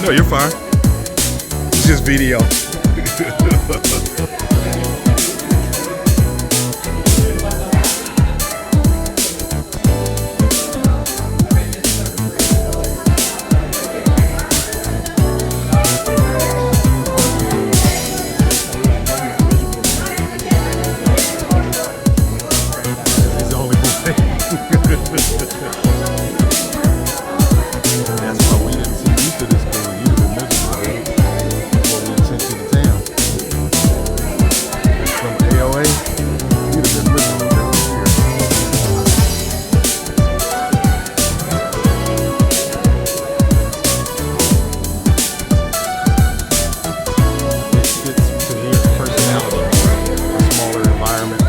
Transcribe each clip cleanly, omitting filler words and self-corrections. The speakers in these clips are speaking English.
No, you're fine. It's just video. It's the only good thing. That's why we didn't see you to this game. You'd have been miserable before we sent you to town. From AOA, you'd have been miserable here. It fits Tahir's personality, a smaller environment.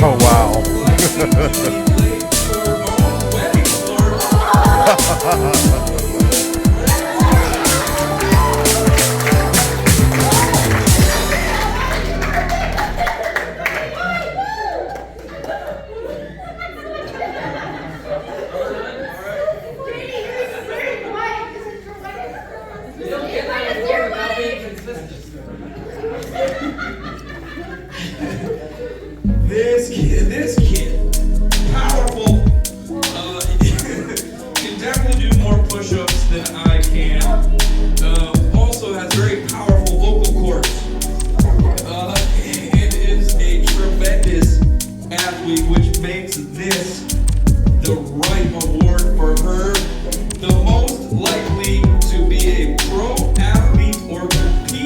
Oh, wow. This kid, powerful, can definitely do more push-ups than I can. Also has very powerful vocal cords. It is a tremendous athlete, which makes this the right award for her. The most likely to be a pro athlete or compete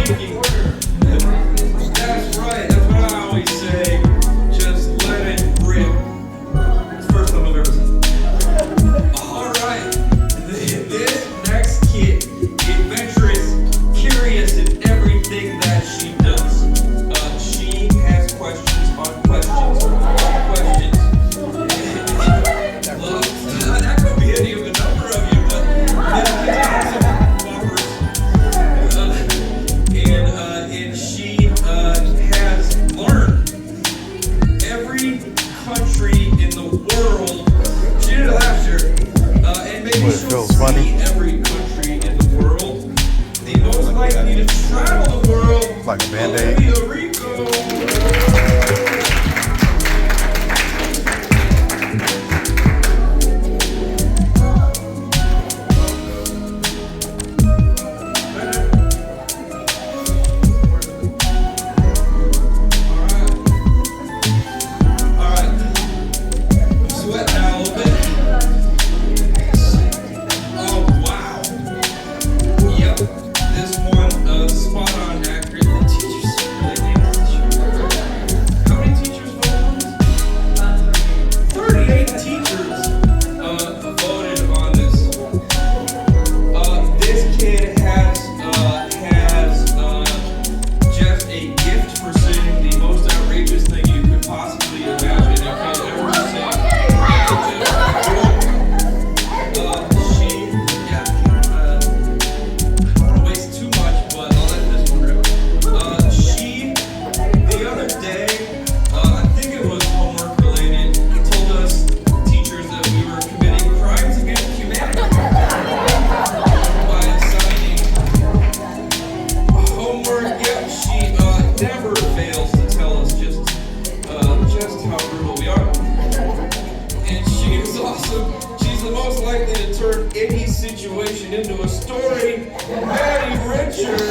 blinking. That's right. That's what I always say. Just let it rip. It's the first time I've ever said it. All right. This next kid, adventurous, curious in everything that she does. She has questions on questions on questions. Well, that could be any of a number of you, but this kid has some offers. And she has learned every country in the world. She did it last year. And maybe Well, it she'll feels funny. see every country in the world. The most likely to travel the world. It's like a Band-Aid. Olivia Rico. Never fails to tell us just how brutal we are. And she is awesome. She's the most likely to turn any situation into a story. Maddie Richards.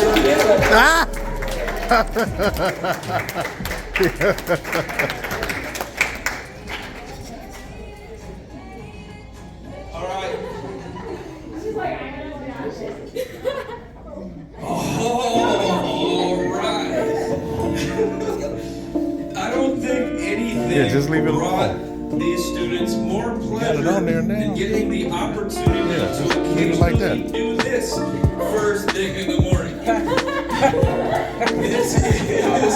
All right. All right. I don't think anything just leave it brought alone. these students more pleasure it on there now. than getting the opportunity Yeah, to just leave it like occasionally that. do this first thing in the morning. This is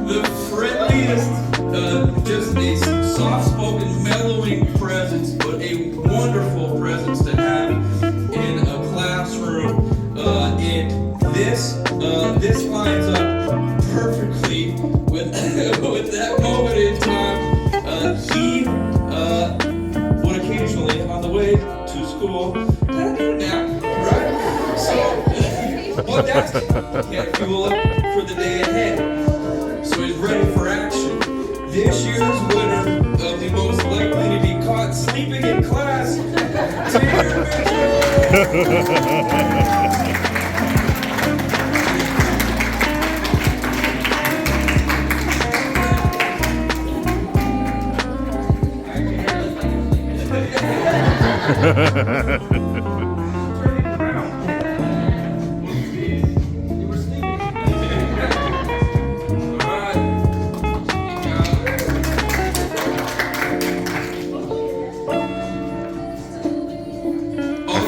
the friendliest, just a soft-spoken, mellowing presence, but a wonderful presence to have in a classroom. And this lines up perfectly with with that moment in time. He would occasionally, on the way to school, nap, right? So, but that's can't fuel up for the day ahead. So he's ready for action. This year's winner of the most likely to be caught sleeping in class, Tahir.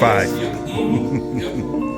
Five. Yep.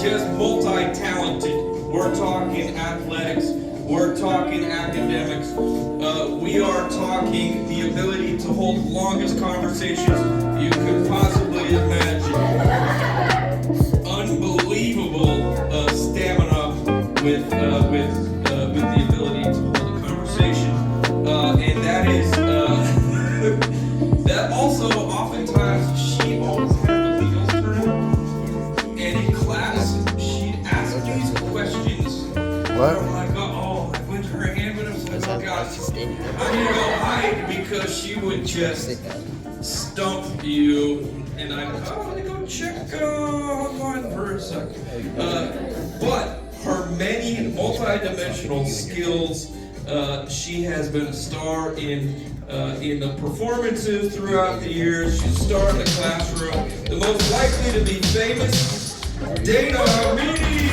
just multi-talented. We're talking athletics. We're talking academics. We are talking the ability to hold the longest conversations you could possibly imagine. Unbelievable stamina with the ability to hold a conversation, and that is that also oftentimes she always has the wheels turning, and in class she'd ask these questions. What? I'm like, oh, I went to her hand, but I was like, oh God, I'm gonna go hide because she would just stump you, and I'm like, oh, let me go check online for a second. But her many multi-dimensional skills, she has been a star in the performances throughout the years. She's a star in the classroom. The most likely to be famous, Dana Hamidi.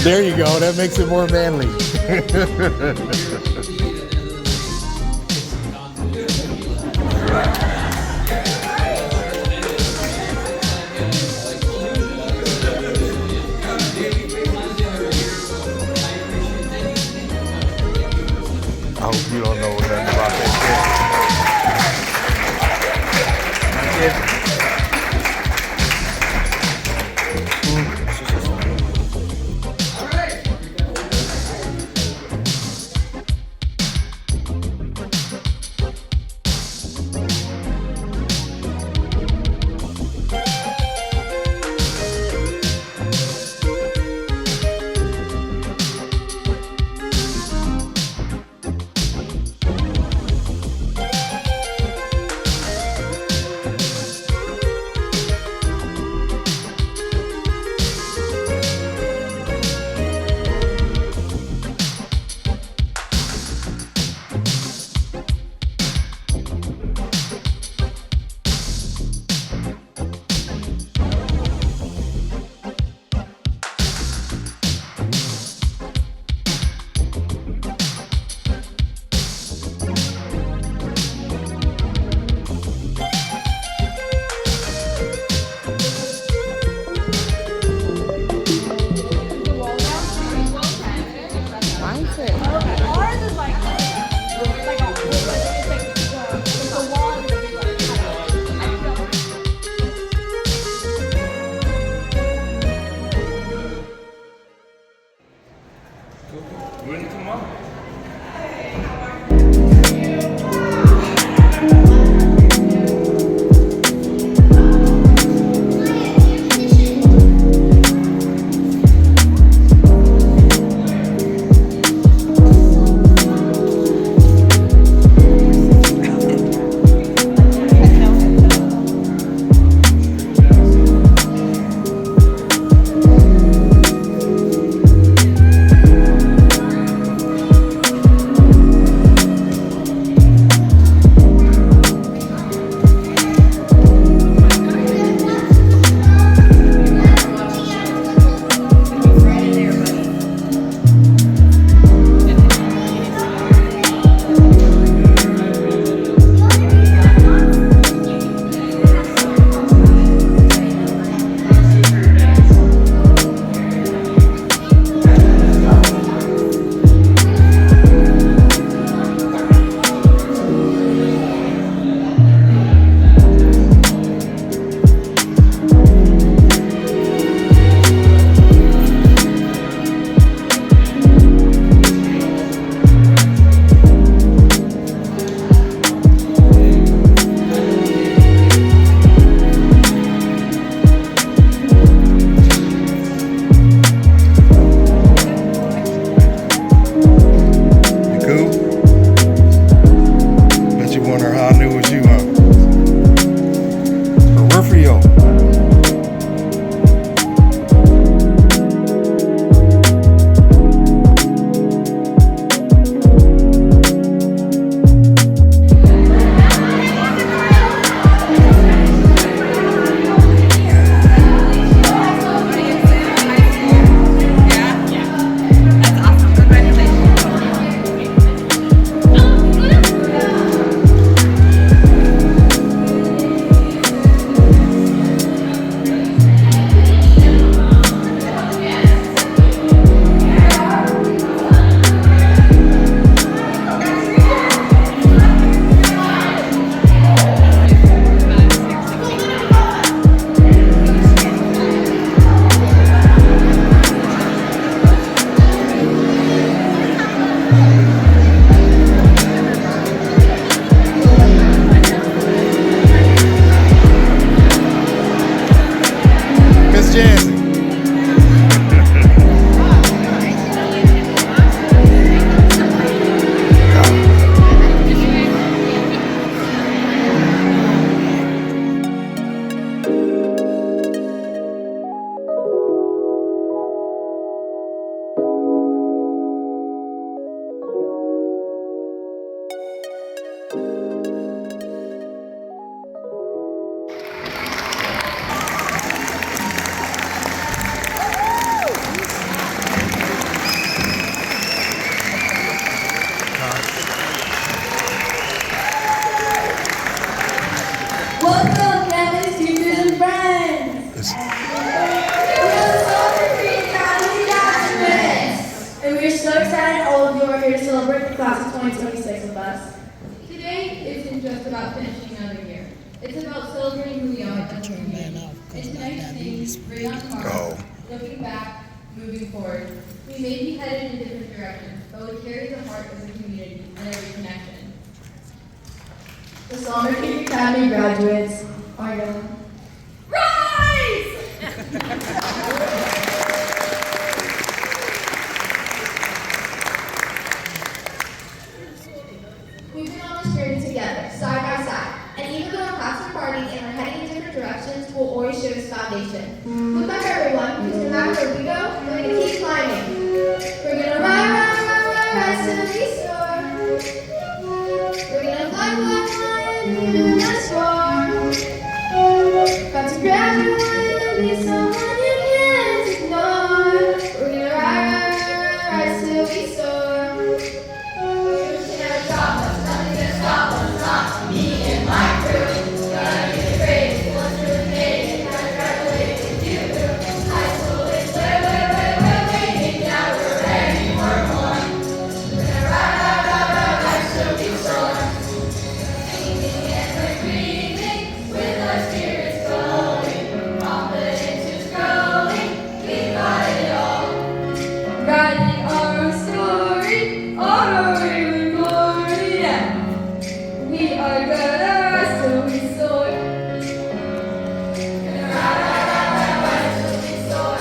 There you go. That makes it more manly. I hope you don't know nothing about that shit. 2026 with us. Today isn't just about finishing another year. It's about celebrating who we are as a community. And tonight's theme, Bring On Tomorrow, looking back, moving forward. We may be headed in different directions, but we carry the heart of the community and every connection. The Summer Peak Academy graduates are going rise! We've been on this journey together, side by side, and even though our paths are parting and we're heading in different directions, we'll always share this foundation. Look back, everyone, because no matter where we go, we're going to keep climbing. We're going to rise till we soar. We're going to fly, fly, fly, and even soar. About to graduate and be someone you can't ignore. We're going to rise till we soar. Writing our story, our way with glory, yeah. We are gonna rise till we soar. Gonna rise till we soar.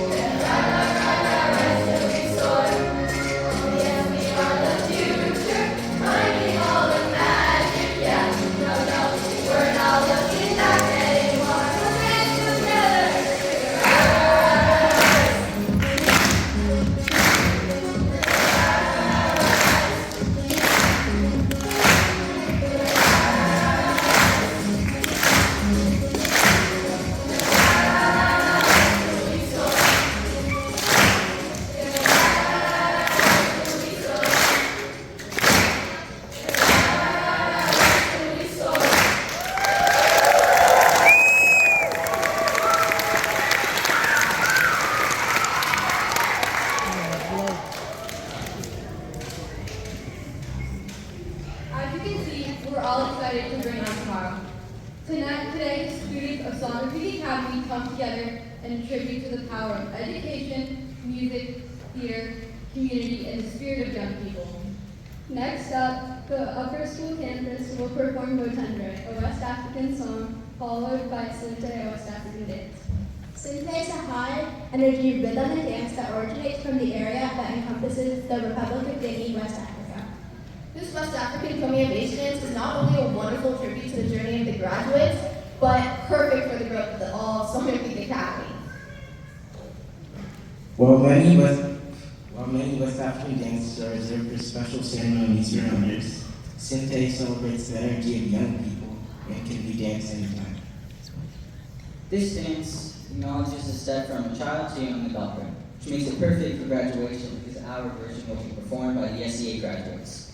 Gonna rise till we soar. Oh yeah, we are the future, finding all the magic, yeah. No, we're not looking back anymore. We're in together. As you can see, we're all excited to bring on tomorrow. Today, students of Summer Peak Academy come together and tribute to the power of education, music, theater, community, and the spirit of young people. Next up, the upper school campus will perform Botendre, a West African song, followed by Sinte, a West African dance. Sinte is a high-energy rhythm and dance that originates from the area that encompasses the Republic of Guinea, West Africa. This West African community dance is not only a wonderful tribute to the journey of the graduates, but perfect for the growth of the all Summer Peak Academy. While many West African dances are reserved for special ceremonies or honors, Sinte celebrates the energy of young people and can be danced anytime. This dance acknowledges the step from a child to young adulthood, which makes it perfect for graduation because our version will be performed by the SEA graduates.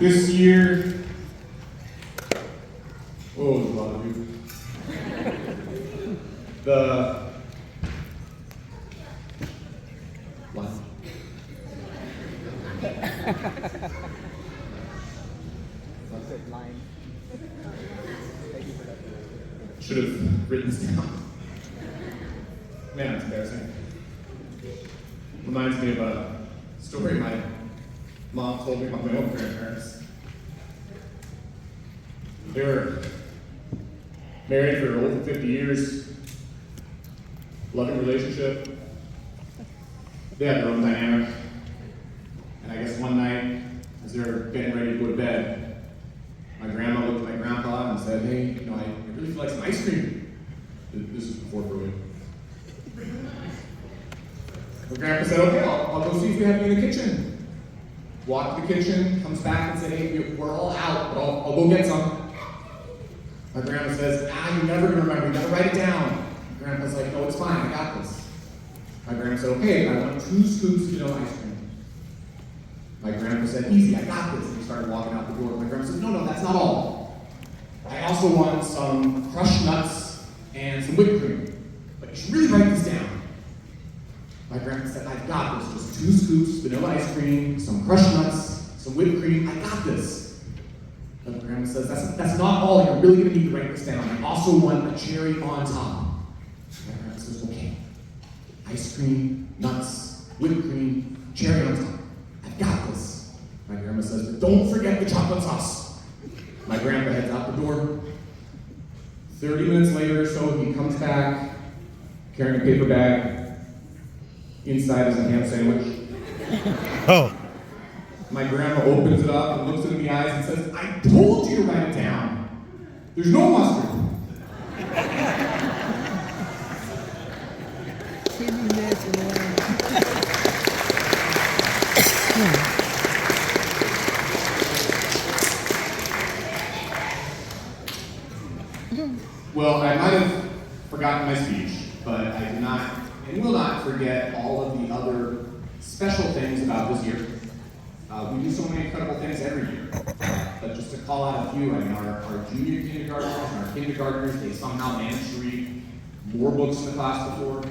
This year, oh, there's a lot of you. What? Should have written this down. Man, it's embarrassing. Reminds me of a story my mom told me about my own grandparents. They were married for over 50 years, loving relationship. They had their own dynamic. And I guess one night, as they were getting ready to go to bed, my grandma looked at my grandpa and said, hey, you know, I really feel like some ice cream. This is before brewing. My grandpa said, okay, I'll go see if we have any in the kitchen. Walked to the kitchen, comes back and said, hey, we're all out, but I'll go get some. My grandma says, you're never gonna remember, you gotta write it down. My grandpa's like, no, it's fine, I got this. My grandma said, okay, I want 2 scoops of vanilla ice cream. My grandpa said, easy, I got this. And he started walking out the door. My grandma said, no, that's not all. I also want some crushed nuts and some whipped cream. But you should really write this down. My grandpa said, I've got this. Just 2 scoops, vanilla ice cream, some crushed nuts, some whipped cream. I got this. But my grandma says, that's not all. You're really going to need to write this down. I also want a cherry on top. My grandpa says, okay. Ice cream, nuts, whipped cream, cherry on top. I've got this. My grandma says, but don't forget the chocolate sauce. My grandpa heads out the door. 30 minutes later or so, he comes back, carrying a paper bag. Inside is a ham sandwich. Oh. My grandma opens it up and looks it in the eyes and says, I told you to write it down. There's no mustard. Well, I might have forgotten my speech, but I did not and will not forget all of the other special things about this year. We do so many incredible things every year. But just to call out a few, I mean, our junior kindergartners and our kindergartners, they somehow managed to read more books in the class before.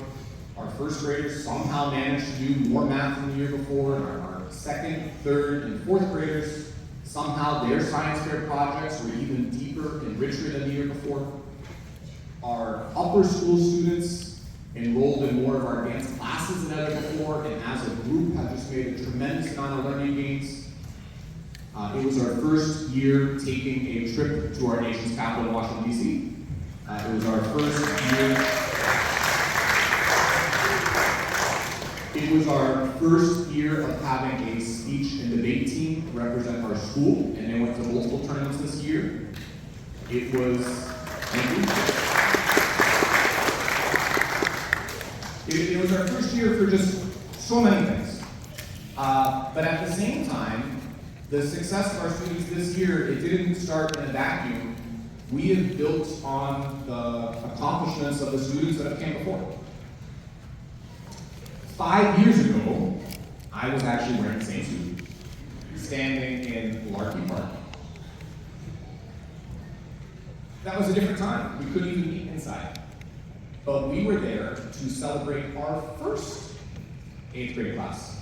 Our first graders somehow managed to do more math than the year before. And our second, third, and fourth graders, somehow their science fair projects were even deeper and richer than the year before. Our upper school students enrolled in more of our advanced classes than ever before, and as a group have just made a tremendous amount of learning gains. It was our first year taking a trip to our nation's capital in Washington, D.C. It was our first year. It was our first year of having a speech and debate team represent our school, and they went to multiple tournaments this year. It was, it was our first year for just so many things. But at the same time, the success of our students this year, it didn't start in a vacuum. We have built on the accomplishments of the students that have came before. 5 years ago, I was actually wearing the same suit, standing in Larky Park. That was a different time. We couldn't even meet inside. But we were there to celebrate our first 8th grade class.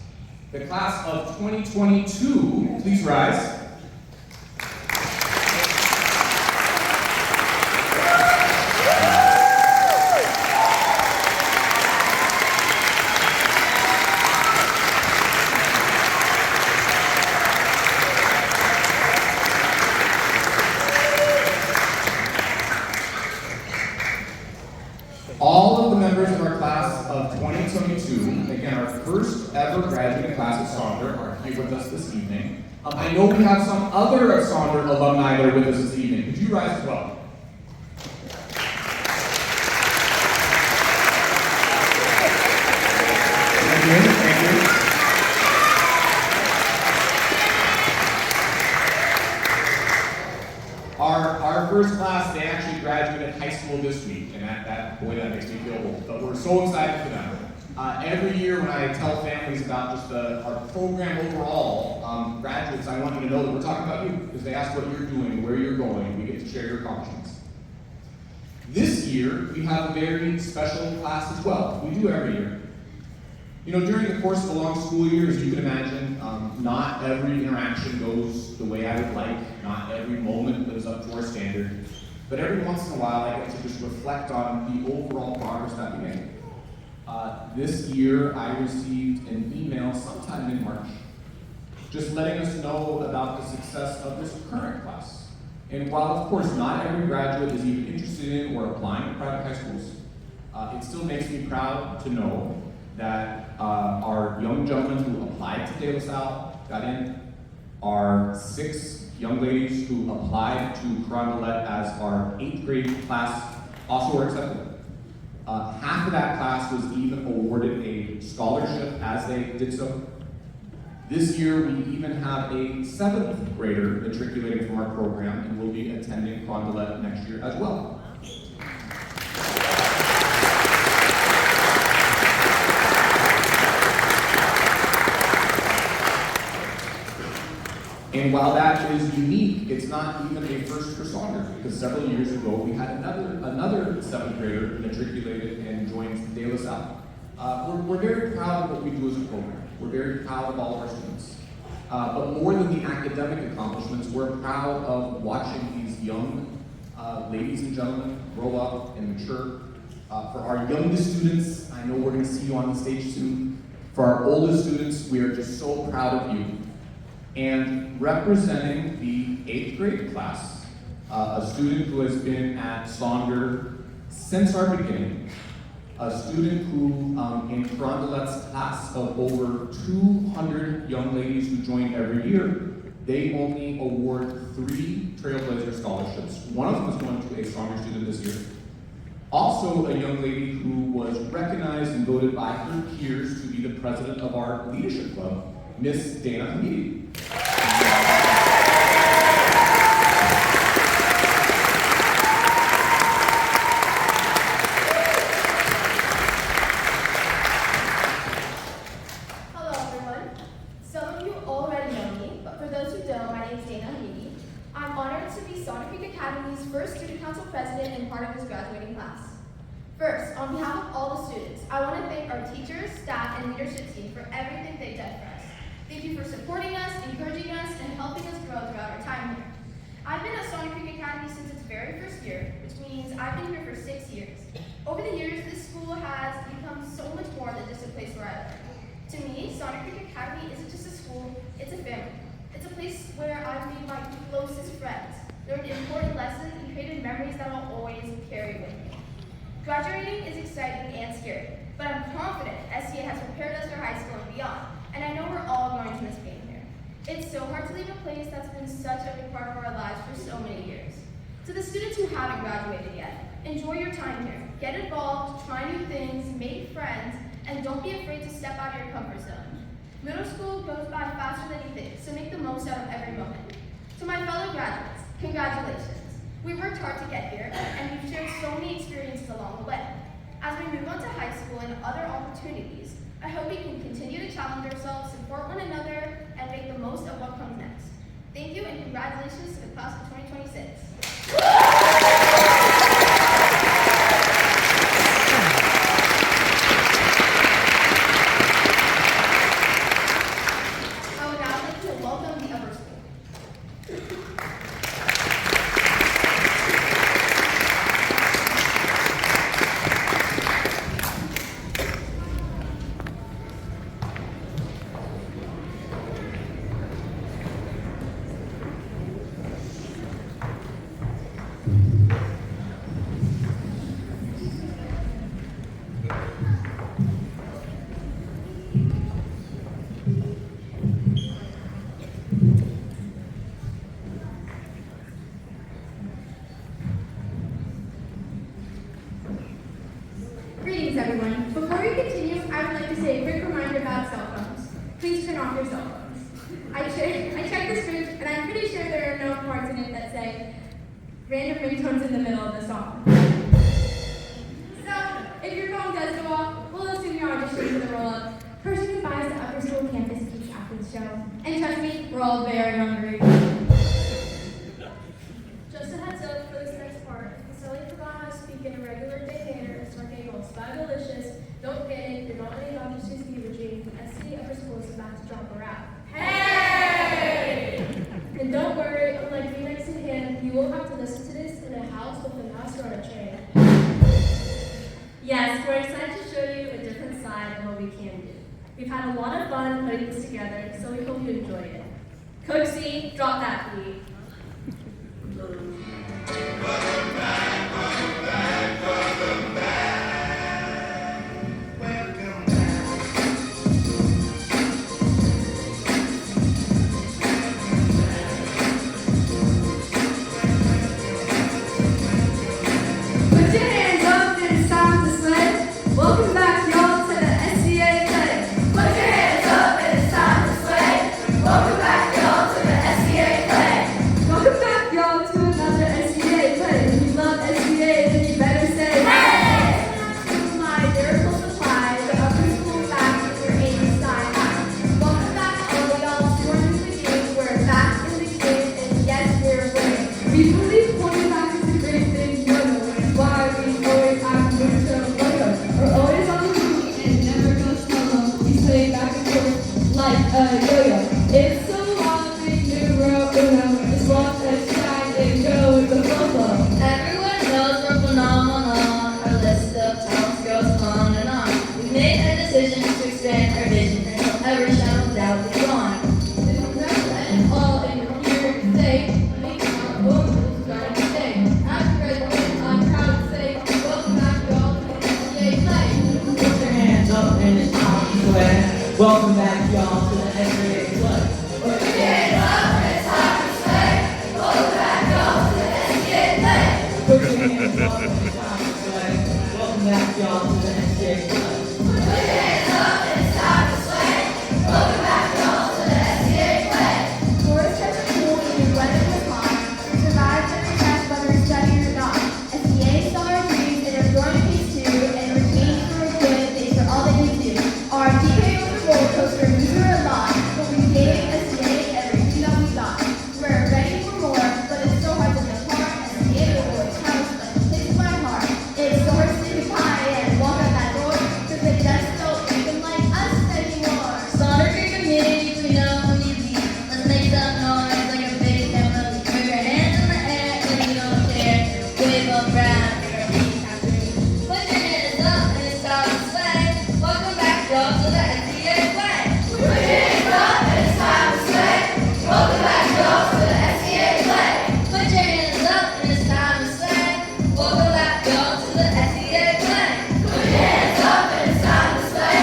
The class of 2022, please rise. All of the members of our class of 2022, again, our first ever graduating class at Sonder, are here with us this evening. I know we have some other Sonder alumni that are with us this evening. Could you rise as well? Thank you. Thank you. Our first class, they actually graduated high school this week, and that makes me feel old. But we're so excited for them. Every year when I tell families about just our program overall, graduates, I want you to know that we're talking about you, because they ask what you're doing, where you're going, we get to share your accomplishments. This year, we have a very special class as well. We do every year. You know, during the course of a long school year, as you can imagine, not every interaction goes the way I would like, not every moment lives up to our standard, but every once in a while I get to just reflect on the overall progress that we made. This year, I received an email sometime in March, just letting us know about the success of this current class. And while, of course, not every graduate is even interested in or applying to private high schools, it still makes me proud to know that our young gentlemen who applied to De La Salle got in, our 6 young ladies who applied to Carondelet as our 8th grade class also were accepted. Half of that class was even awarded a scholarship as they did so. This year, we even have a 7th grader matriculating from our program and will be attending Carondelet next year as well. And while that is unique, it's not even a first for Saunders, because several years ago we had another 7th grader matriculated and joined De La Salle. We're very proud of what we do as a program. We're very proud of all of our students. But more than the academic accomplishments, we're proud of watching these young ladies and gentlemen grow up and mature. For our youngest students, I know we're going to see you on the stage soon. For our oldest students, we are just so proud of you. And representing the 8th grade class, a student who has been at Saunders since our beginning, a student who, in Carondelet's class of over 200 young ladies who join every year, they only award 3 Trailblazer scholarships. One of them is going to a Saunders student this year. Also a young lady who was recognized and voted by her peers to be the president of our leadership club, Miss Dana Hamidi. Hello everyone. Some of you already know me, but for those who don't, my name is Dana Hamidi. I'm honored to be Saunders Creek Academy's first student council president and part of this graduating class. First, on behalf of all the students, I want to thank our teachers, staff, and leadership team for everything they've done for us. Thank you for supporting us, encouraging us, and helping us grow throughout our time here. I've been at Saunders Creek Academy since its very first year, which means I've been here for 6 years. Over the years, this school has become so much more than just a place where I learn. To me, Saunders Creek Academy isn't just a school, it's a family. It's a place where I've made my closest friends, learned important lessons, and created memories that I'll always carry with me. Graduating is exciting and scary, but I'm confident SCA has prepared us for high school and beyond, and I know we're all going to miss being here. It's so hard to leave a place that's been such a big part of our lives for so many years. To the students who haven't graduated yet, enjoy your time here. Get involved, try new things, make friends, and don't be afraid to step out of your comfort zone. Middle school goes by faster than you think, so make the most out of every moment. To my fellow graduates, congratulations. We worked hard to get here, and we've shared so many experiences along the way. As we move on to high school and other opportunities, I hope we can continue to challenge ourselves, support one another, and make the most of what comes next. Thank you, and congratulations to the class of 2026. I would now like to welcome the upper school. Greetings, everyone. Before we continue, I would like to say a quick reminder about cell phones. Please turn off your cell phones. I checked the script, and I'm pretty sure there are no parts in it that say random ringtones in the middle of the song. So, if your phone does go off, we'll assume you're auditioning this show. And trust me, we're all very hungry. Just a heads up for this next part. If Sally forgot how to speak in a regular day manner and start getting all spy-delicious, don't panic, you're not any objects to the regime. SC upper school is about to drop her out. Hey! And don't worry, unlike Phoenix and him, you will have to listen to this in a house with a mouse or on a train. Yes, we're excited to show you a different side of what we can do. We've had a lot of fun putting this together, so we hope you enjoy it. Coach C, drop that beat. Put your hands up, it's time to sway. Welcome back, y'all, to the SCA play. Put your hands up, it's time to sway. Welcome back, y'all, to the SCA play. Welcome back, y'all, to another SCA play. If you love SCA, then you better say, hey! To my lyrical supply, the upper school facts with your aim side high. Welcome back, all of y'all, join the game. We're back in the game, and yes, we're winning. We believe quarterback is a great thing, you know. Why we always have to move to a photo. We're always on the move and never go solo. We play back and forth like a yo-yo. It's so long we numero uno. As long as shine and go with the flow. Everyone knows we're phenomenal. Our list of talents goes on and on. We've made a decision to expand our vision until every shadow of doubt is gone. This is never end all in here today. Make our own starting today. After graduation, I'm proud to say, welcome back, y'all, to the SCA play. Put your hands up and it's time to sway. Welcome back, y'all, to the SBA play. Put your hands up and it's time to sway. Welcome back, y'all, to the SBA play. Put your hands up and it's time to sway. Welcome back, y'all, to the SBA play. Put your hands up and it's time to sway. Welcome back, y'all, to the SBA play. Forest has a pool in your weather the pond. Survive every test, whether it's studying or not. SBA saw our dreams and are growing pace too, and we're changed for a good. Thanks for all that you do. Our TK on the roller coaster, we were a lot, but we gave SBA everything that we got. We're ready for more, but it's so hard to be apart. SBA will always have us like a place in my heart. It's so hard to say goodbye and walk out that door, 'cause they just don't even like us anymore. Start your community, we know who you be. Let's make some noise like a big family. Put your hands in the air if you don't care. Wave up round, make our feet after me. Put your hands up and it's time to sway. Welcome back, y'all, to the SBA play. Put your hands up and it's time to sway. Welcome back, y'all, to the SBA play. Put your hands up and it's time to sway. Welcome back, y'all, to the SBA play. Put your hands up and it's time to sway.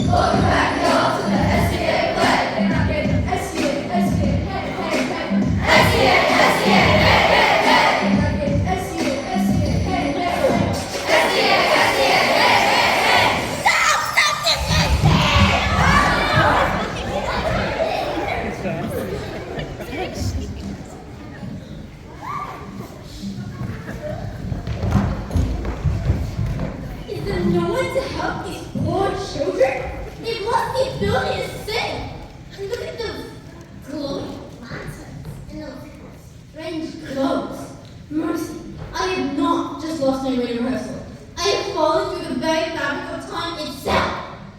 Welcome back, y'all, to the SBA play. And I get SCA, SCA, hey, hey, hey. SBA, SBA, hey, hey, hey. And I get SCA, SCA, hey, hey, hey. SBA, SBA, hey, hey, hey. Is there no one to help these poor children? They must be feeling insane. And look at those glowing lanterns and those strange clothes. Mercy, I have not just lost my way to rehearsal. I have fallen through the very fabric of time itself.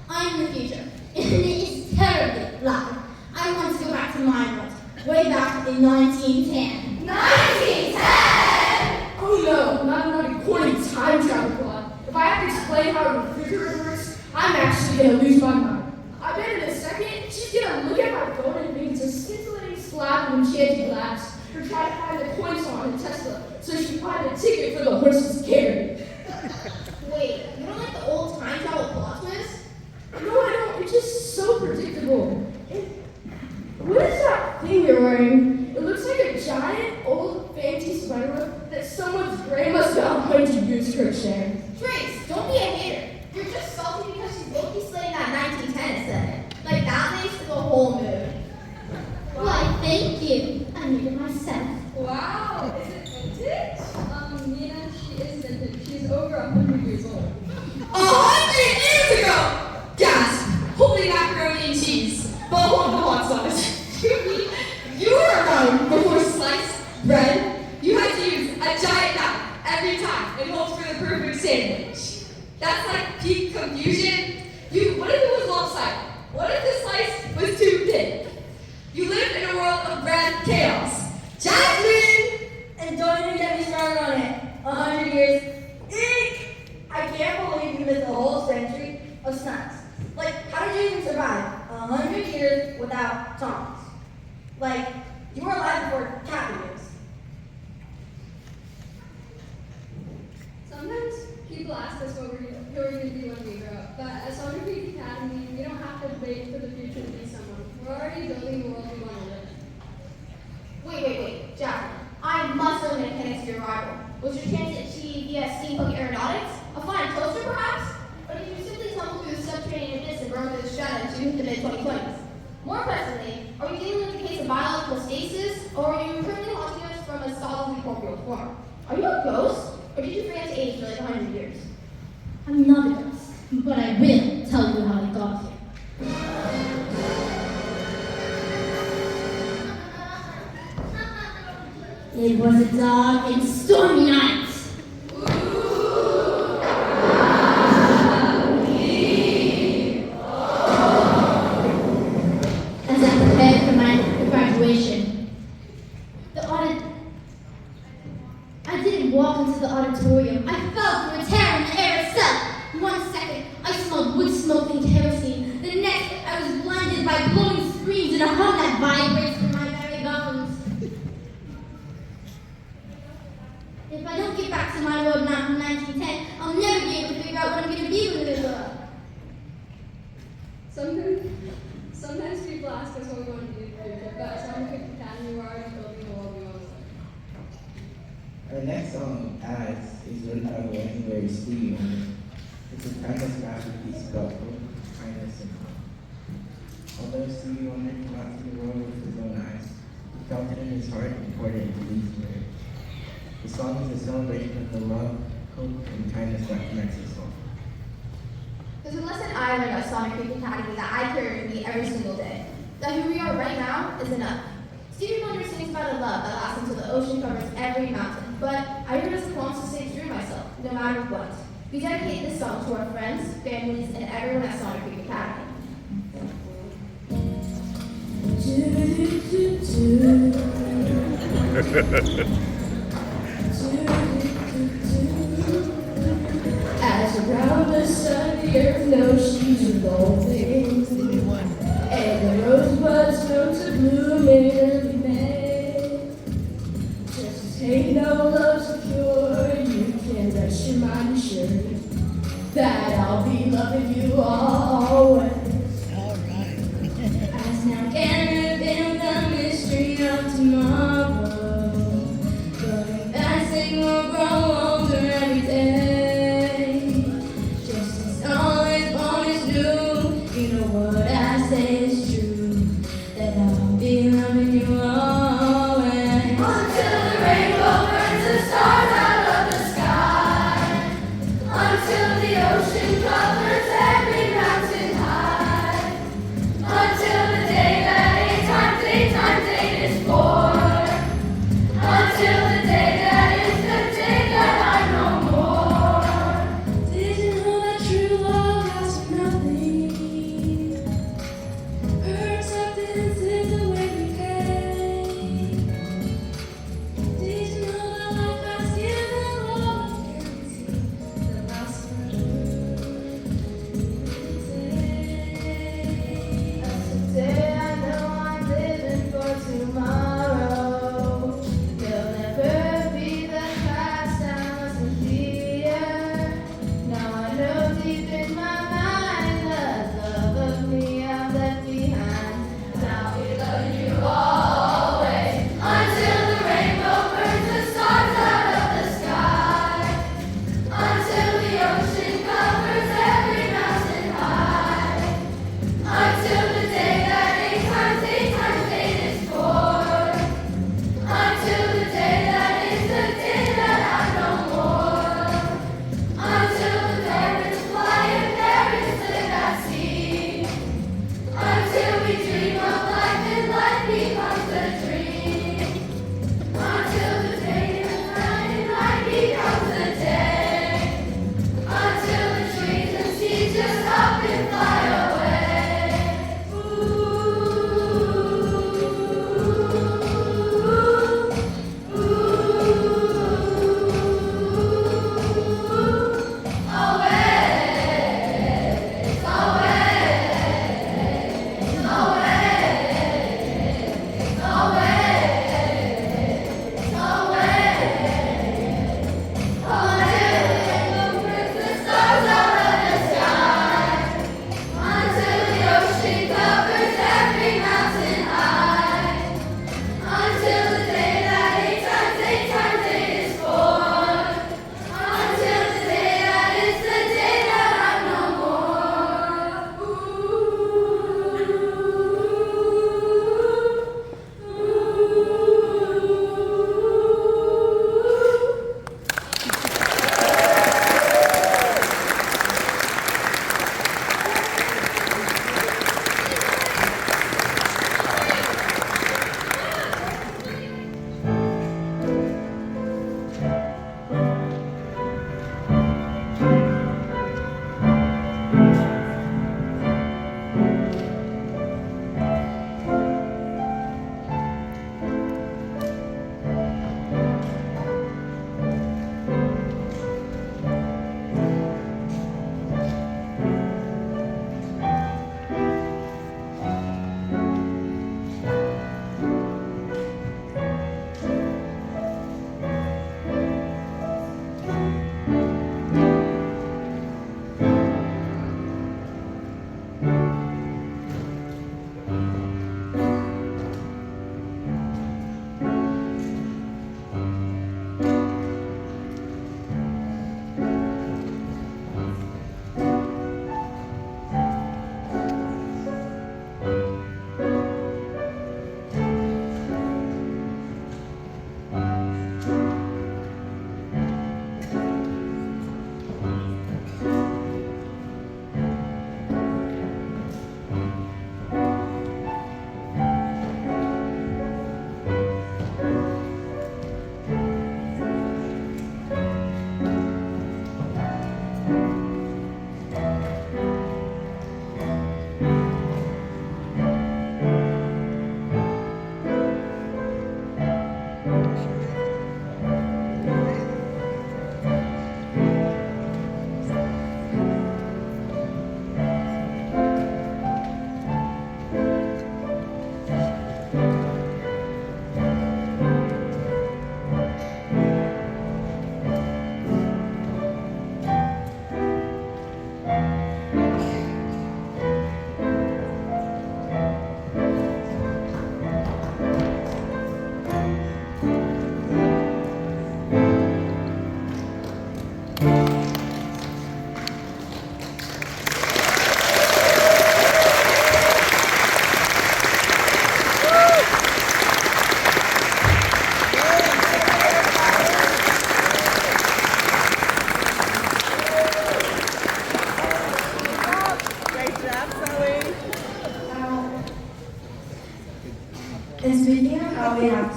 I am the future, and it is terribly loud. I want to go back to my world, way back in 1910. 1910! Oh no, not another recording time travel plot. If I have to explain how a refrigerator works, I'm actually gonna lose my mind. I bet in a second, she's gonna look at my phone and think it's a scintillating slab of enchanted glass, or try to find the coins on a Tesla, so she can find a ticket for the horse's carriage. Wait, you don't like the old time travel plot twist? No, I don't. It's just so predictable. What is that thing you're wearing? It looks like a giant, old, fancy sweater that someone's grandma's got 100 years crochet. Trace, don't be a hater. You're just salty because she's low-key slaying that 1910 aesthetic. Like, that makes the whole mood. Why, thank you. I made it myself. Wow, is it vintage? Nina, she is vintage. She That's like peak confusion. What if it was lopsided? What if the slice was too thick? You live in a world of grand chaos. Jasmine! And don't even get me started on it. 100 years. Eek! I can't believe you missed a whole century of snacks. Like, how did you even survive 100 years without tongs? Like, you were alive before cat years. Sometimes people ask us who we're going to be when we grow up, but at Summer Creek Academy, we don't have to wait for the future to be someone. We're already building the world we want to live in. Wait, Jacqueline. I must know the mechanics of your rival. Was your chance achieved via steampunk aeronautics? A flying toaster, perhaps? Or did you simply tumble through the subterranean abyss and burn through the shadows to the mid-2020s? More presently, are we dealing with a case of biological stasis, or are you currently haunting us from a solidly corporeal form? Are you a ghost, or did you forget to age for like 100 years? I'm not a ghost, but I will tell you how I got here. It was a dark and stormy night. As I prepared for my graduation, I didn't walk into the auditorium. I fell through a tear in the air itself. 1 second, I smelled wood smoke and kerosene. The next, I was blinded by glowing screams and a hum that vibrates through my very bones. If I don't get back to my roadmap from 1910, I'll never be able to figure out what I'm going to be when I grow up. Sometimes people ask us what we want to do in the future, but at Summer Creek Academy, we're already building the world we want to live in. Our next song, As, is written by the legendary Stevie Wonder. It's a timeless masterpiece about hope, kindness, and hope. Although Stevie Wonder could not see the world with his own eyes, he felt it in his heart and poured it into these lyrics. The song is a celebration of the love, hope, and kindness that connects us all. There's a lesson I learned at Sonic Creek Academy that I carry with me every single day. That who we are right now is enough. Stevie Wonder sings about a love that lasts until the ocean covers every mountain. But I heard us promise to stay true to myself, no matter what. We dedicate this song to our friends, families, and everyone at Sonic Creek Academy. As around the sun, the earth knows she's revolving, and the rosebuds know to bloom in early May. Just as hate no love secure, you can rest your mind assured that I'll be loving you always. As now can reveal the mystery of tomorrow, going passing will grow older every day. Just as always, always new, you know what I say is true, that I'll be loving you always. Until the rainbow burns the stars out of the sky, until the ocean covers every mountain high, until the day that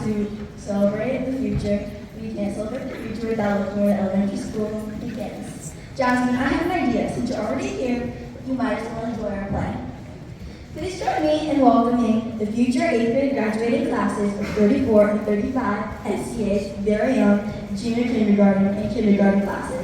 to celebrate the future, we can't celebrate the future without looking where elementary school begins. Jasmine, I have an idea. Since you're already here, you might as well enjoy our play. Please join me in welcoming the future 8th grade graduating classes of 34 and 35 SCA's very own junior kindergarten and kindergarten classes.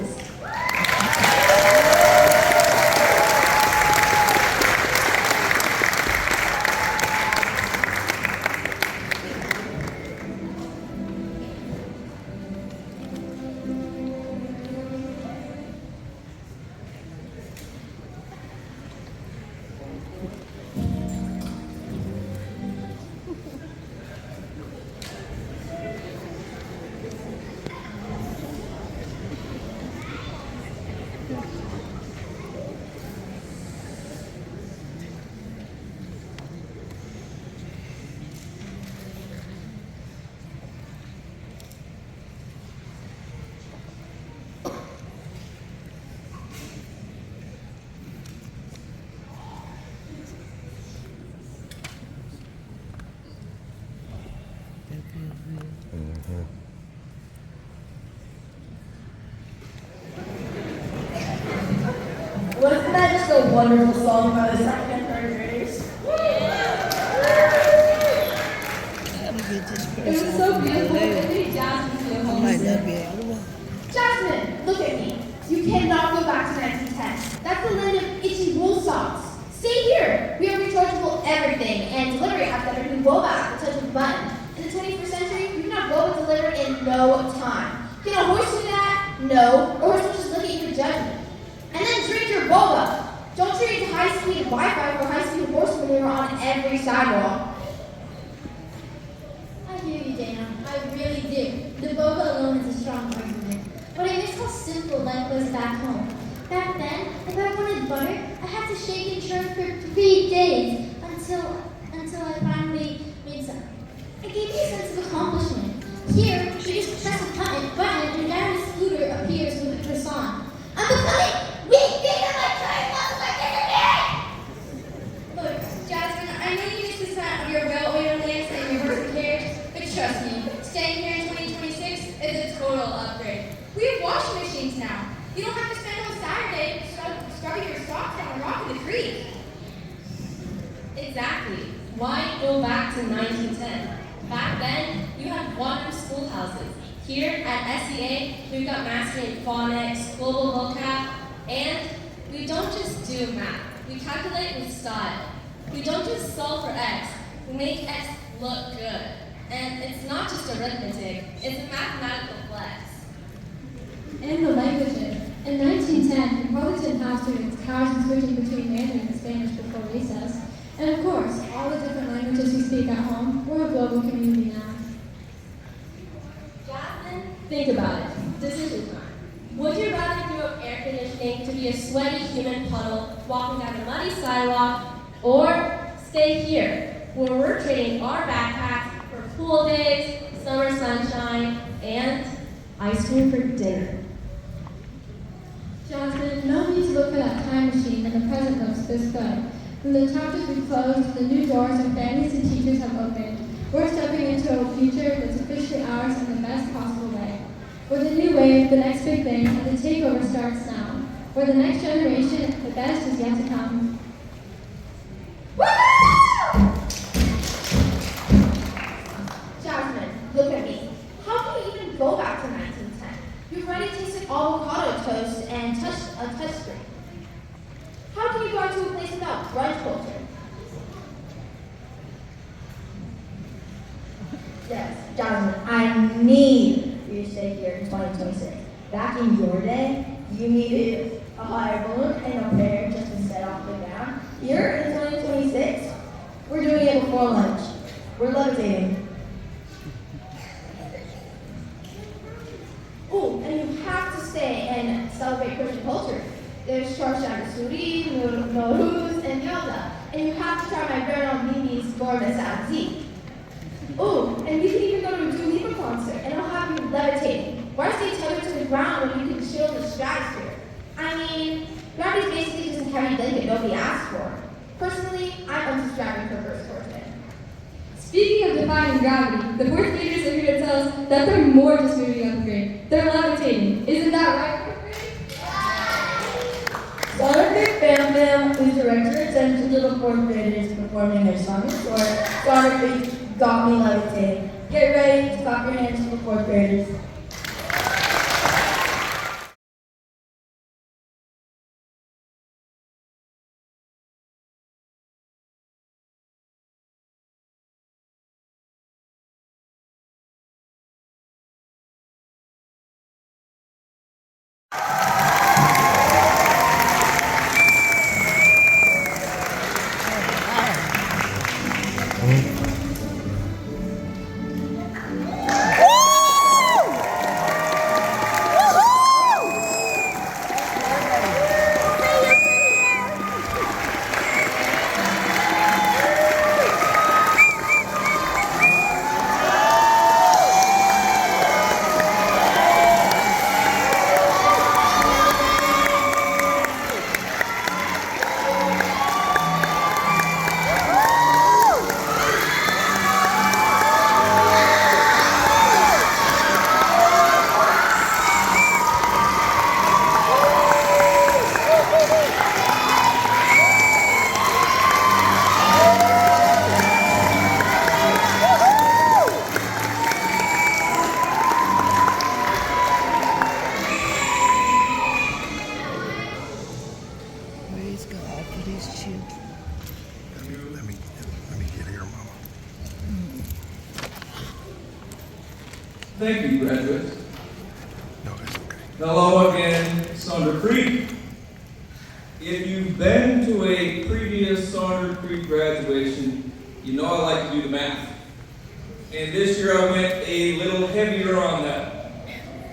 Wasn't that just a wonderful song by the second and third graders? It was so beautiful. It made Jasmine feel homesick. Jasmine, look at me. You cannot go back to 1910. That's the land of itchy wool socks. Stay here. We are rechargeable everything, and delivery apps that are new boba at the touch of a button. In the 21st century, you can have boba delivered in no time. Can a horse do that? No. A horse will just look at you for judgment. And then drink your boba. Don't trade high-speed Wi-Fi for high-speed horse manure on every sidewalk. I hear you, Dana. I really do. The boba alone is a strong argument. But I miss how simple life was back home. Back then, if I wanted butter, I had to shake and churn for 3 days until I finally made some. It gave me a sense of accomplishment. Here, you just press a button and now the scooter appears with a croissant. I'm becoming weak data like trying to like Look, Jasmine, I know you missed the sound of your railway lamps and your horse and carriage, but trust me, staying here in 2026 is a total upgrade. We have washing machines now. You don't have to spend all Saturday scrubbing your socks down a rock in the creek. Exactly. Why go back to 1910? Back then, you had one-room schoolhouses. Here at SEA, we've got mastery in phonics, global vocab, and we don't just do math. We calculate with style. We don't just solve for X. We make X look good. And it's not just arithmetic, it's a mathematical flex. And the languages. In 1910, Republican passed students casually switching between Mandarin and Spanish before recess. And of course, all the different languages we speak at home, we're a global community now. Jasmine, think about it. Decision time. Would you rather give up air conditioning to be a sweaty human puddle walking down a muddy sidewalk, or stay here, where we're trading our backpacks for pool days, summer sunshine, and ice cream for dinner? Jasmine, no need to look for that time machine when the present looks this good. When the chapters we closed, the new doors our families and teachers have opened, we're stepping into a future that's officially ours in the best possible way. With a new wave, the next big thing, and the takeover starts now. For the next generation, the best is yet to come. Jasmine, look at me. How can you even go back to 1910? You've already tasted avocado toast and a touchscreen. How can you go to a place without brunch culture? Yes, Jasmine, I need you to stay here in 2026. Back in your day, you needed a higher balloon and a pair just to set off the ground. Here in 2026, we're doing it before lunch. We're levitating. Oh, and you have to stay and celebrate Christian culture. There's Sharshan Suri, Nowruz, and Yoda. And you have to try my very own Mimi's gourmet salad tea. Oh, and you can even go to a Dua Lipa concert, and I'll have you levitating. Why stay tethered to the ground when you can chill in the stratosphere? I mean, gravity's basically just a heavy blanket nobody asked for. Personally, I'm unsubscribing for first horseman. Speaking of defying gravity. The fourth graders are here to tell us that they're more just moving up a grade. They're levitating. Isn't that right, fourth grade? Sonner Creek Bam Bam, please direct your attention to the fourth graders performing their song and short, Sonner Creek Got Me Levitating. Get ready to clap your hands for the fourth graders. Thank you, graduates. No, it's okay. Hello again, Sonner Creek. If you've been to a previous Sonner Creek graduation, you know I like to do the math. And this year I went a little heavier on that.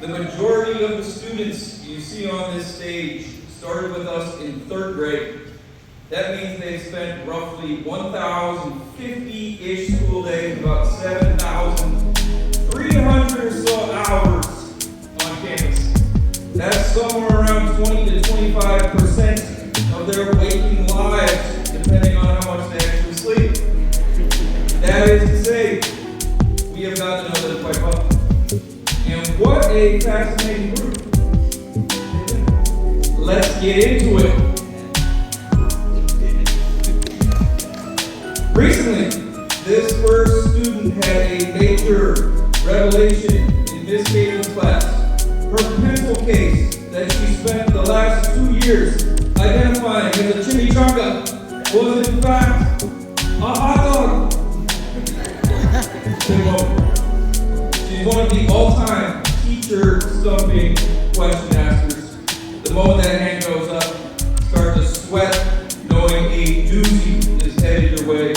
The majority of the students you see on this stage started with us in third grade. That means they've spent roughly 1,050-ish school days, about 7,300 or so hours on campus. That's somewhere around 20 to 25% of their waking lives, depending on how much they actually sleep. That is to say, we have gotten to know them quite well. And what a fascinating group. Let's get into it. Recently, this first student had a major revelation in Miss Caden's class. Her pencil case that she spent the last 2 years identifying as a chimichanga was in fact a hot dog. She's one of the all-time teacher stumping question askers. The moment that hand goes up, start to sweat, knowing a doozy is headed your way.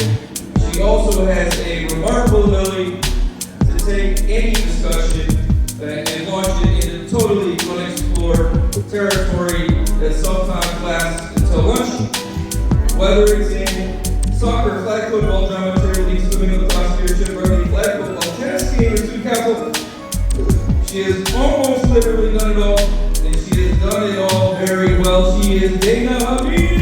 She also has a remarkable ability to take any discussion and launch it into totally unexplored territory that sometimes lasts until lunch. Whether it's in soccer, flag football, drama, cheerleading, swimming, lacrosse, leadership, rugby, flag football, tennis, skating, student council, she has almost literally done it all, and she has done it all very well. She is Dana Habib.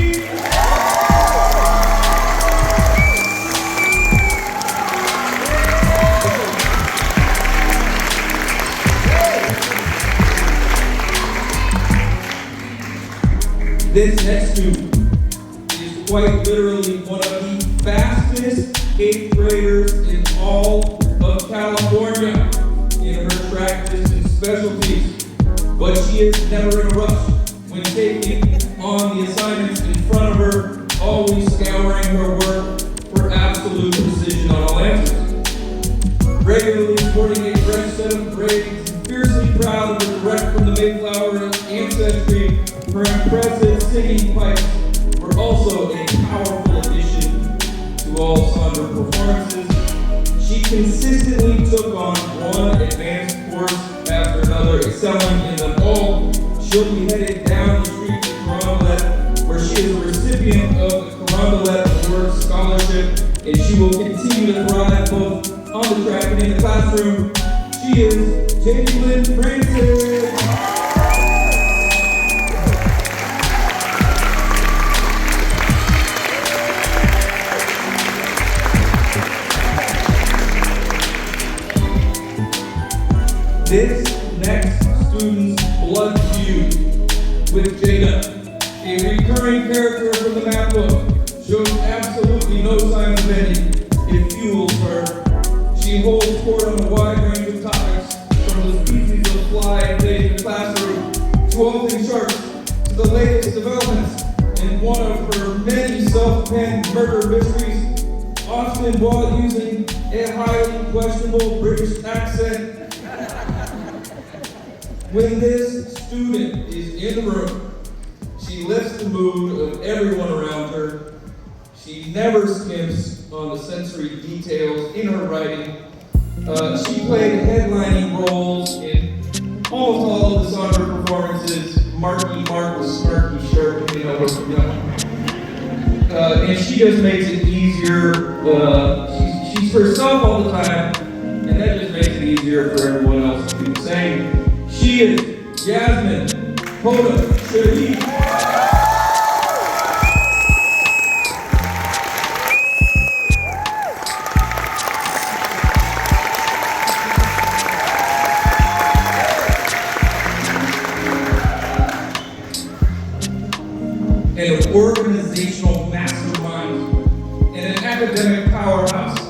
This next student is quite literally one of the fastest 8th graders in all of California in her track distance specialties. But she is never in a rush when taking on the assignments in front of her, always scouring her work for absolute precision on all answers. Regularly sporting a fresh set of grades, fiercely proud of her direct from the Mayflower ancestry, her impressive singing pipes were also a powerful addition to all Sonner performances. She consistently took on one advanced course after another, excelling in them all. She'll be headed down the street to Carondelet, where she is a recipient of the Carondelet Award Scholarship, and she will continue to thrive both on the track and in the classroom. She is Jamie Lynn Francis. recurring character from the math book, shows absolutely no signs of ending. It fuels her. She holds court on a wide range of topics, from the species of fly invading the classroom, to all things sharks, to the latest developments in one of her many self-penned murder mysteries, often while using a highly questionable British accent. When this student is in the room, she lifts the mood of everyone around her. She never skimps on the sensory details in her writing. She played headlining roles in almost all of the Sonder performances. Marky Mark was snarky shark, you know, and she just makes it easier. She's herself all the time, and that just makes it easier for everyone else to do the same. She is Yasmin Hoda Sharif. An organizational mastermind and an academic powerhouse.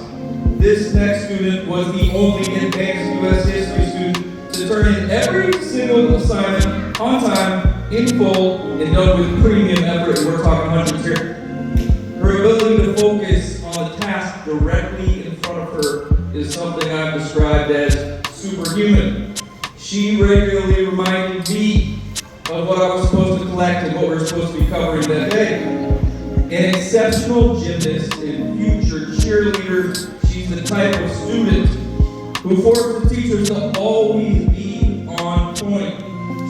This next student was the only advanced U.S. history student to turn in every single assignment on time, in full, and done with premium effort. We're talking hundreds here. Her ability to focus on the task directly in front of her is something I've described as superhuman. She regularly reminded me of what I was supposed to collect and what we were supposed to be covering that day. An exceptional gymnast and future cheerleader, she's the type of student who forces teachers to always be on point.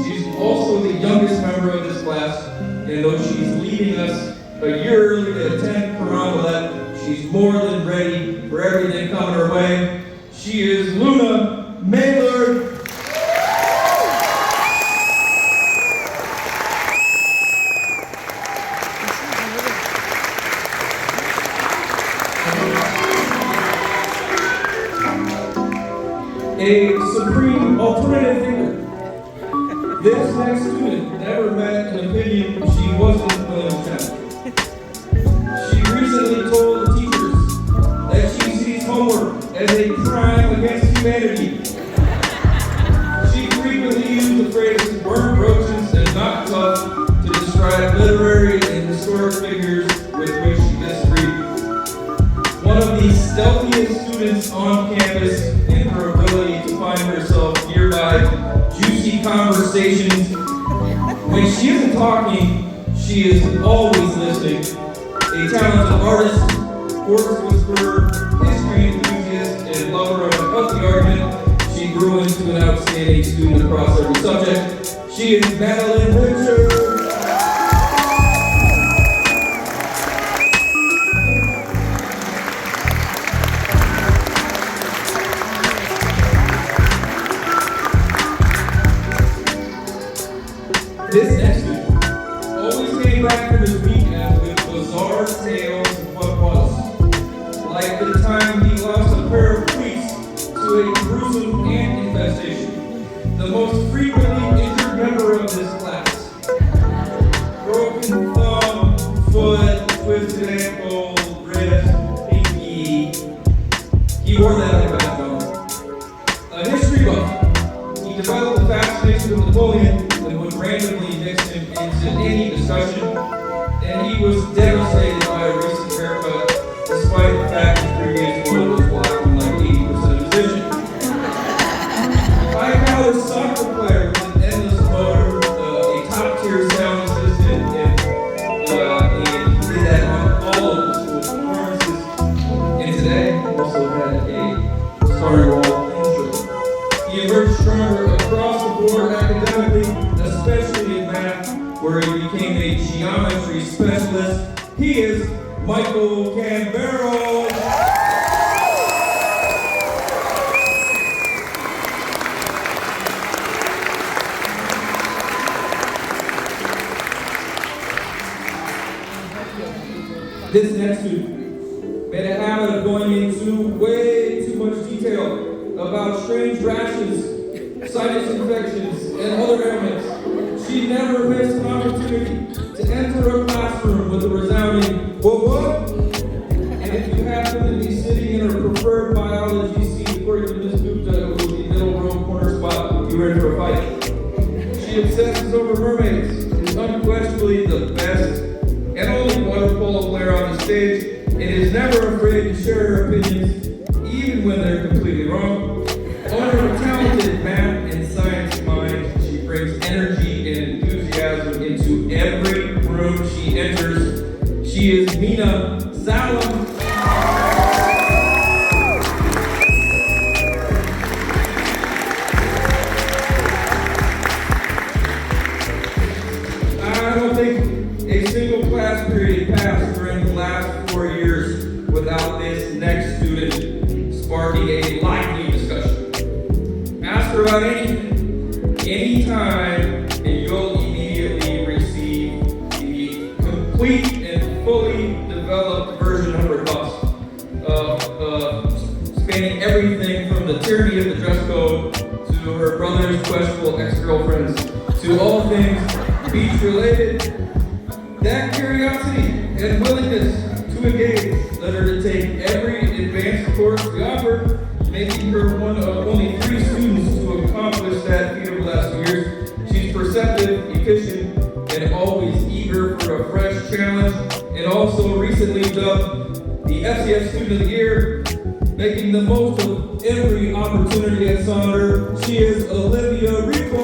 She's also the youngest member of this class, and though she's leaving us a year early to attend Carondelet, she's more than ready for everything coming her way. She is Luna Maylard. A supreme alternative thinker. This next student never met an opinion she wasn't willing to challenge. She recently told the teachers that she sees homework as a crime against humanity. She frequently used the phrases burnt roaches and not tough to describe literary and historic figures with which she disagreed. One of the stealthiest students on campus in her ability to find herself nearby juicy conversations. When she isn't talking, she is always listening. A talented artist, sports whisperer, history enthusiast, and lover of a healthy argument, she grew into an outstanding student across every subject. She is Madeline Richards. This next student always came back from his weekend with bizarre tales of what was. Like the time he lost a pair of cleats to a gruesome ant infestation. The most frequently injured member of this class. Broken thumb, foot, twisted ankle, wrist, pinky. He wore that like a backbone. A history buff. He developed a fascination with Napoleon and would randomly mix him into any discussion, and he was devastated by a recent haircut, despite the fact his previous one was blocking like 80% of his vision. High-powered soccer player with an endless motor, a top-tier sound assistant, and he did that on all of the school performances. And today, he also had a starring role in Intro. He emerged stronger across the board academically, especially in math, where he became a geometry specialist. He is Michael Canberro. This next student made a habit of going into way too much detail about strange rashes, sinus infections, and other ailments. She never missed an opportunity to enter a classroom with a resounding what? And if you happen to be sitting in her preferred biology seat, according to Ms. Gupta, it was the middle row corner spot, you were in for a fight. She obsesses over mermaids, is unquestionably the best and only water polo player on the stage, and is never afraid to share her opinions, even when they're completely wrong. Owner of a talented math and science mind, she brings energy and enthusiasm into every room she enters. She is Mina Zalam. I don't think a single class period passed during the last 4 years without this next student sparking a lively discussion. Ask her about anything, anytime, and you'll immediately receive the complete and fully developed version of her thoughts, spanning everything from the tyranny of the dress code to her brother's questionable ex-girlfriends to all things beach related. That curiosity and willingness to engage led her to take every advanced course we offer, making her one of only 3 students to accomplish that feat over the last 2 years. She's perceptive, efficient, and always eager for a fresh challenge, and also recently dubbed the FCS Student of the Year, making the most of every opportunity at Sonder. She is Olivia Rico.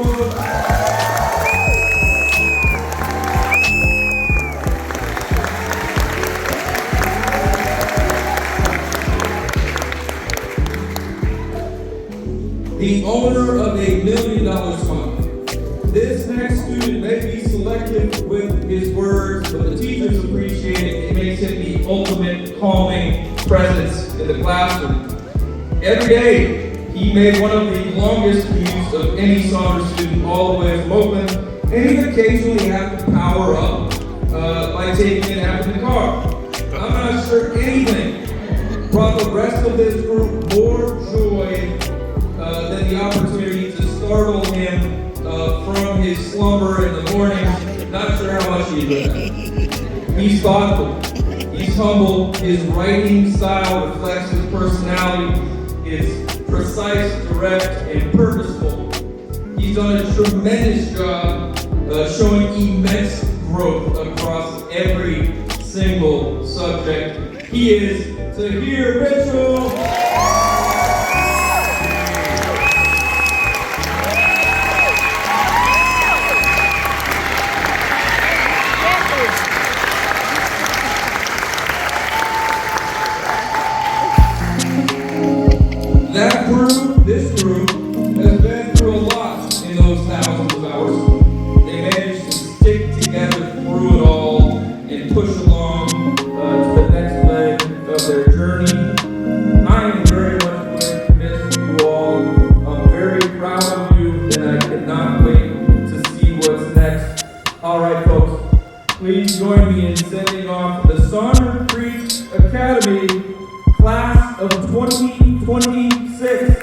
The owner of $1 million smile. This next student may be selective with his words, but the teachers appreciate it. It makes him the ultimate calming presence in the classroom. Every day, he made one of the longest commutes of any Saunders student all the way from Oakland, and he'd occasionally have to power up by taking a nap in the car. I'm not sure anything brought the rest of this group more joy than the opportunity to startle him from his slumber in the morning. Not sure how much he did that. He's thoughtful. He's humble. His writing style reflects his personality. It's precise, direct, and purposeful. He's done a tremendous job showing immense growth across every single subject. He is Tahir Mitchell. That group, this group, has been through a lot in those thousands of hours. They managed to stick together through it all and push along to the next leg of their journey. I am very much going to miss you all. I'm very proud of you, and I cannot wait to see what's next. All right, folks, please join me in sending off the Saunders Creek Academy Class of 2026.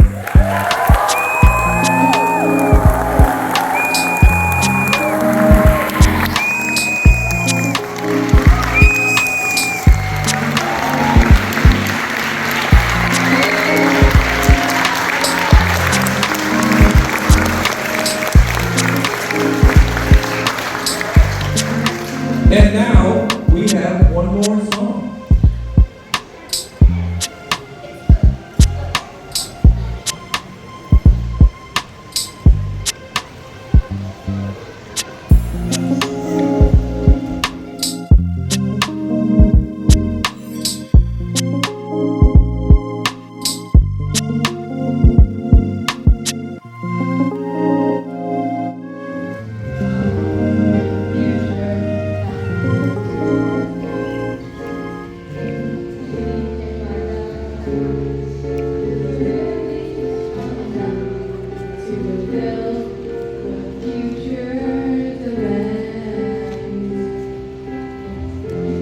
And now we have one more song.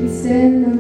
Instead of